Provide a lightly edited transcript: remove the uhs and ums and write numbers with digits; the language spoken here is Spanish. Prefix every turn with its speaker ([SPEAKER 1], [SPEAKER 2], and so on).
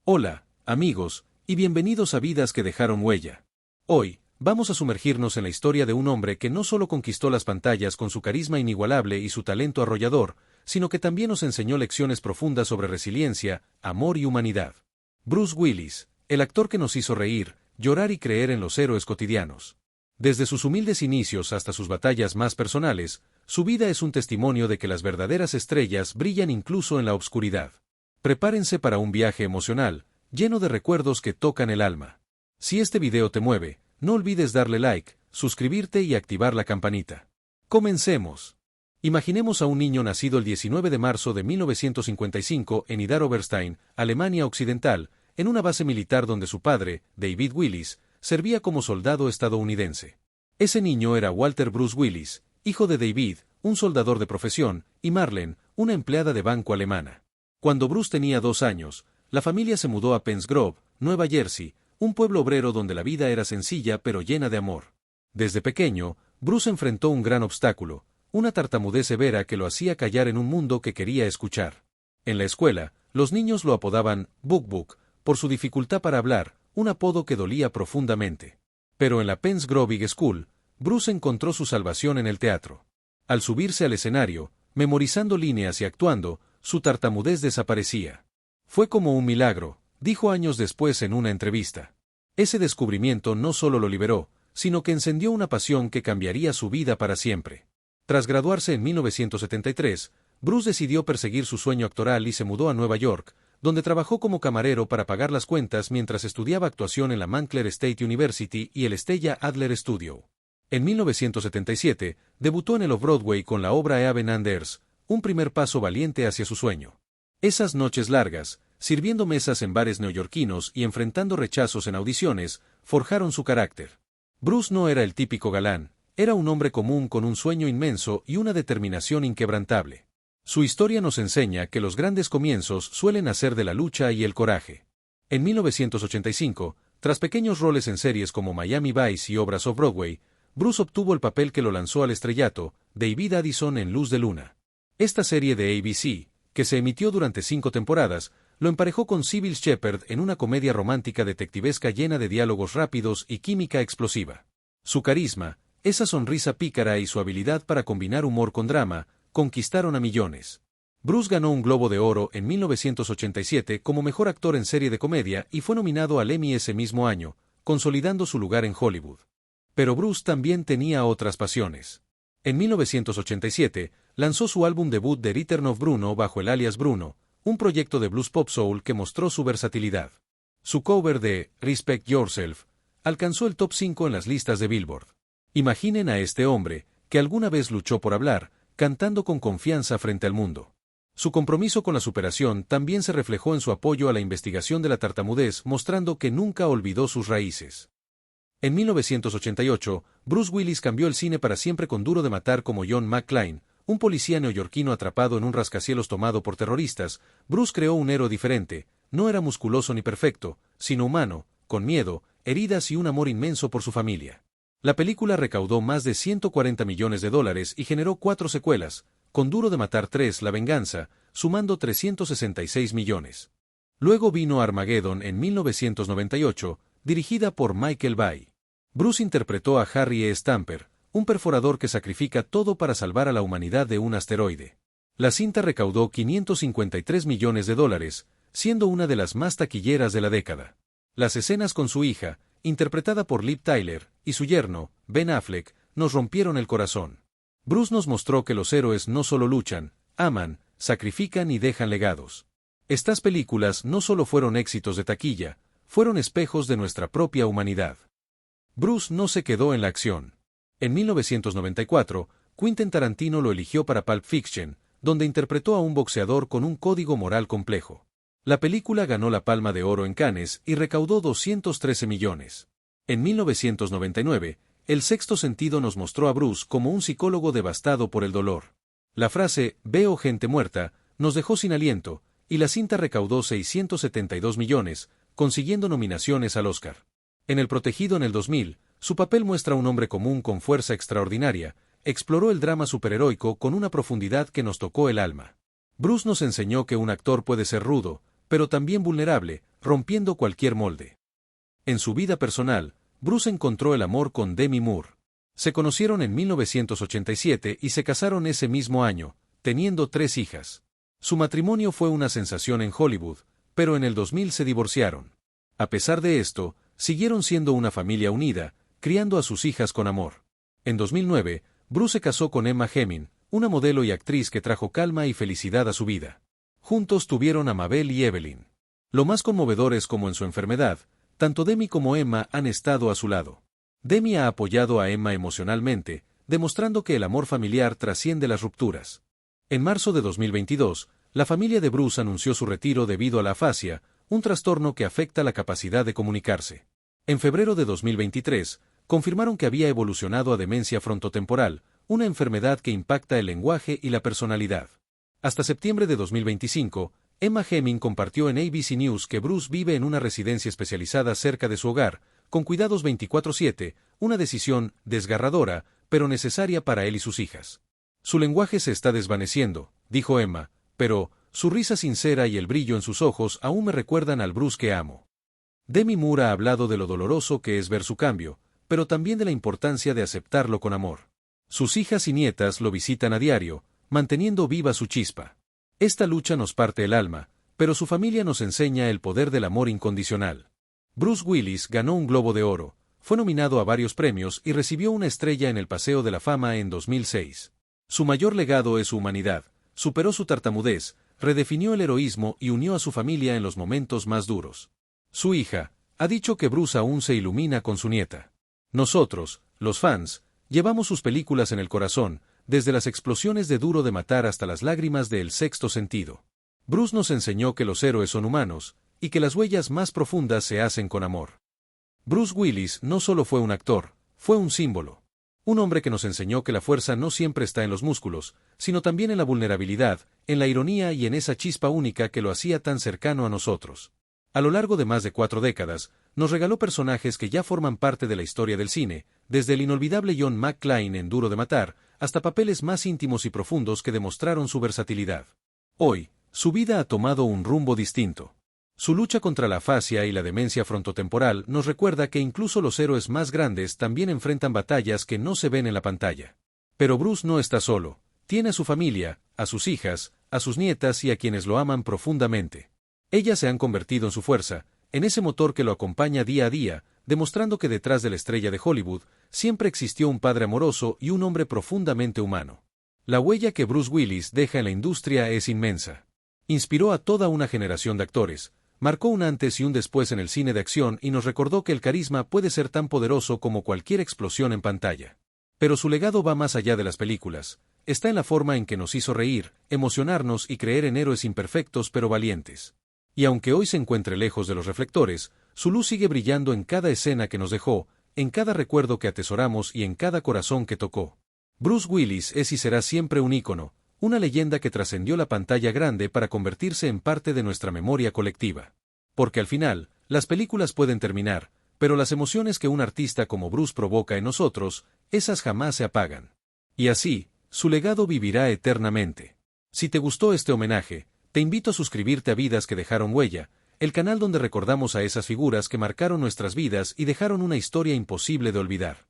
[SPEAKER 1] Hola, amigos, y bienvenidos a Vidas que dejaron huella. Hoy, vamos a sumergirnos en la historia de un hombre que no solo conquistó las pantallas con su carisma inigualable y su talento arrollador, sino que también nos enseñó lecciones profundas sobre resiliencia, amor y humanidad. Bruce Willis, el actor que nos hizo reír, llorar y creer en los héroes cotidianos. Desde sus humildes inicios hasta sus batallas más personales, su vida es un testimonio de que las verdaderas estrellas brillan incluso en la obscuridad. Prepárense para un viaje emocional, lleno de recuerdos que tocan el alma. Si este video te mueve, no olvides darle like, suscribirte y activar la campanita. ¡Comencemos! Imaginemos a un niño nacido el 19 de marzo de 1955 en Idar Oberstein, Alemania Occidental, en una base militar donde su padre, David Willis, servía como soldado estadounidense. Ese niño era Walter Bruce Willis, hijo de David, un soldador de profesión, y Marlene, una empleada de banco alemana. Cuando Bruce tenía 2 años, la familia se mudó a Penns Grove, Nueva Jersey, un pueblo obrero donde la vida era sencilla pero llena de amor. Desde pequeño, Bruce enfrentó un gran obstáculo, una tartamudez severa que lo hacía callar en un mundo que quería escuchar. En la escuela, los niños lo apodaban Book por su dificultad para hablar, un apodo que dolía profundamente. Pero en la Penns Grove High School, Bruce encontró su salvación en el teatro. Al subirse al escenario, memorizando líneas y actuando, su tartamudez desaparecía. Fue como un milagro, dijo años después en una entrevista. Ese descubrimiento no solo lo liberó, sino que encendió una pasión que cambiaría su vida para siempre. Tras graduarse en 1973, Bruce decidió perseguir su sueño actoral y se mudó a Nueva York, donde trabajó como camarero para pagar las cuentas mientras estudiaba actuación en la Montclair State University y el Stella Adler Studio. En 1977, debutó en el Off-Broadway con la obra Even Anders, un primer paso valiente hacia su sueño. Esas noches largas, sirviendo mesas en bares neoyorquinos y enfrentando rechazos en audiciones, forjaron su carácter. Bruce no era el típico galán, era un hombre común con un sueño inmenso y una determinación inquebrantable. Su historia nos enseña que los grandes comienzos suelen nacer de la lucha y el coraje. En 1985, tras pequeños roles en series como Miami Vice y obras off-Broadway, Bruce obtuvo el papel que lo lanzó al estrellato, David Addison en Luz de Luna. Esta serie de ABC, que se emitió durante 5 temporadas, lo emparejó con Cybill Shepherd en una comedia romántica detectivesca llena de diálogos rápidos y química explosiva. Su carisma, esa sonrisa pícara y su habilidad para combinar humor con drama, conquistaron a millones. Bruce ganó un Globo de Oro en 1987 como mejor actor en serie de comedia y fue nominado al Emmy ese mismo año, consolidando su lugar en Hollywood. Pero Bruce también tenía otras pasiones. En 1987, lanzó su álbum debut The Return of Bruno bajo el alias Bruno, un proyecto de blues pop soul que mostró su versatilidad. Su cover de Respect Yourself alcanzó el top 5 en las listas de Billboard. Imaginen a este hombre, que alguna vez luchó por hablar, cantando con confianza frente al mundo. Su compromiso con la superación también se reflejó en su apoyo a la investigación de la tartamudez, mostrando que nunca olvidó sus raíces. En 1988, Bruce Willis cambió el cine para siempre con Duro de Matar como John McClane, un policía neoyorquino atrapado en un rascacielos tomado por terroristas. Bruce creó un héroe diferente, no era musculoso ni perfecto, sino humano, con miedo, heridas y un amor inmenso por su familia. La película recaudó más de $140 millones y generó 4 secuelas, con Duro de Matar 3, La Venganza, sumando 366 millones. Luego vino Armageddon en 1998, dirigida por Michael Bay. Bruce interpretó a Harry E. Stamper, un perforador que sacrifica todo para salvar a la humanidad de un asteroide. La cinta recaudó $553 millones, siendo una de las más taquilleras de la década. Las escenas con su hija, interpretada por Liv Tyler, y su yerno, Ben Affleck, nos rompieron el corazón. Bruce nos mostró que los héroes no solo luchan, aman, sacrifican y dejan legados. Estas películas no solo fueron éxitos de taquilla, fueron espejos de nuestra propia humanidad. Bruce no se quedó en la acción. En 1994, Quentin Tarantino lo eligió para Pulp Fiction, donde interpretó a un boxeador con un código moral complejo. La película ganó la Palma de Oro en Cannes y recaudó 213 millones. En 1999, El Sexto Sentido nos mostró a Bruce como un psicólogo devastado por el dolor. La frase, "veo gente muerta", nos dejó sin aliento, y la cinta recaudó 672 millones, consiguiendo nominaciones al Oscar. En El Protegido en el 2000, su papel muestra a un hombre común con fuerza extraordinaria, exploró el drama superheroico con una profundidad que nos tocó el alma. Bruce nos enseñó que un actor puede ser rudo, pero también vulnerable, rompiendo cualquier molde. En su vida personal, Bruce encontró el amor con Demi Moore. Se conocieron en 1987 y se casaron ese mismo año, teniendo 3 hijas. Su matrimonio fue una sensación en Hollywood, pero en el 2000 se divorciaron. A pesar de esto, siguieron siendo una familia unida, criando a sus hijas con amor. En 2009, Bruce se casó con Emma Heming, una modelo y actriz que trajo calma y felicidad a su vida. Juntos tuvieron a Mabel y Evelyn. Lo más conmovedor es como en su enfermedad, tanto Demi como Emma han estado a su lado. Demi ha apoyado a Emma emocionalmente, demostrando que el amor familiar trasciende las rupturas. En marzo de 2022, la familia de Bruce anunció su retiro debido a la afasia, un trastorno que afecta la capacidad de comunicarse. En febrero de 2023, confirmaron que había evolucionado a demencia frontotemporal, una enfermedad que impacta el lenguaje y la personalidad. Hasta septiembre de 2025, Emma Heming compartió en ABC News que Bruce vive en una residencia especializada cerca de su hogar, con cuidados 24/7, una decisión desgarradora, pero necesaria para él y sus hijas. Su lenguaje se está desvaneciendo, dijo Emma, pero su risa sincera y el brillo en sus ojos aún me recuerdan al Bruce que amo. Demi Moore ha hablado de lo doloroso que es ver su cambio, pero también de la importancia de aceptarlo con amor. Sus hijas y nietas lo visitan a diario, manteniendo viva su chispa. Esta lucha nos parte el alma, pero su familia nos enseña el poder del amor incondicional. Bruce Willis ganó un Globo de Oro, fue nominado a varios premios y recibió una estrella en el Paseo de la Fama en 2006. Su mayor legado es su humanidad, superó su tartamudez, redefinió el heroísmo y unió a su familia en los momentos más duros. Su hija ha dicho que Bruce aún se ilumina con su nieta. Nosotros, los fans, llevamos sus películas en el corazón, desde las explosiones de Duro de Matar hasta las lágrimas de El Sexto Sentido. Bruce nos enseñó que los héroes son humanos, y que las huellas más profundas se hacen con amor. Bruce Willis no solo fue un actor, fue un símbolo. Un hombre que nos enseñó que la fuerza no siempre está en los músculos, sino también en la vulnerabilidad, en la ironía y en esa chispa única que lo hacía tan cercano a nosotros. A lo largo de más de 4 décadas, nos regaló personajes que ya forman parte de la historia del cine, desde el inolvidable John McClane en Duro de Matar, hasta papeles más íntimos y profundos que demostraron su versatilidad. Hoy, su vida ha tomado un rumbo distinto. Su lucha contra la afasia y la demencia frontotemporal nos recuerda que incluso los héroes más grandes también enfrentan batallas que no se ven en la pantalla. Pero Bruce no está solo, tiene a su familia, a sus hijas, a sus nietas y a quienes lo aman profundamente. Ellas se han convertido en su fuerza, en ese motor que lo acompaña día a día, demostrando que detrás de la estrella de Hollywood, siempre existió un padre amoroso y un hombre profundamente humano. La huella que Bruce Willis deja en la industria es inmensa. Inspiró a toda una generación de actores, marcó un antes y un después en el cine de acción y nos recordó que el carisma puede ser tan poderoso como cualquier explosión en pantalla. Pero su legado va más allá de las películas, está en la forma en que nos hizo reír, emocionarnos y creer en héroes imperfectos pero valientes. Y aunque hoy se encuentre lejos de los reflectores, su luz sigue brillando en cada escena que nos dejó, en cada recuerdo que atesoramos y en cada corazón que tocó. Bruce Willis es y será siempre un ícono, una leyenda que trascendió la pantalla grande para convertirse en parte de nuestra memoria colectiva. Porque al final, las películas pueden terminar, pero las emociones que un artista como Bruce provoca en nosotros, esas jamás se apagan. Y así, su legado vivirá eternamente. Si te gustó este homenaje, te invito a suscribirte a Vidas que dejaron huella, el canal donde recordamos a esas figuras que marcaron nuestras vidas y dejaron una historia imposible de olvidar.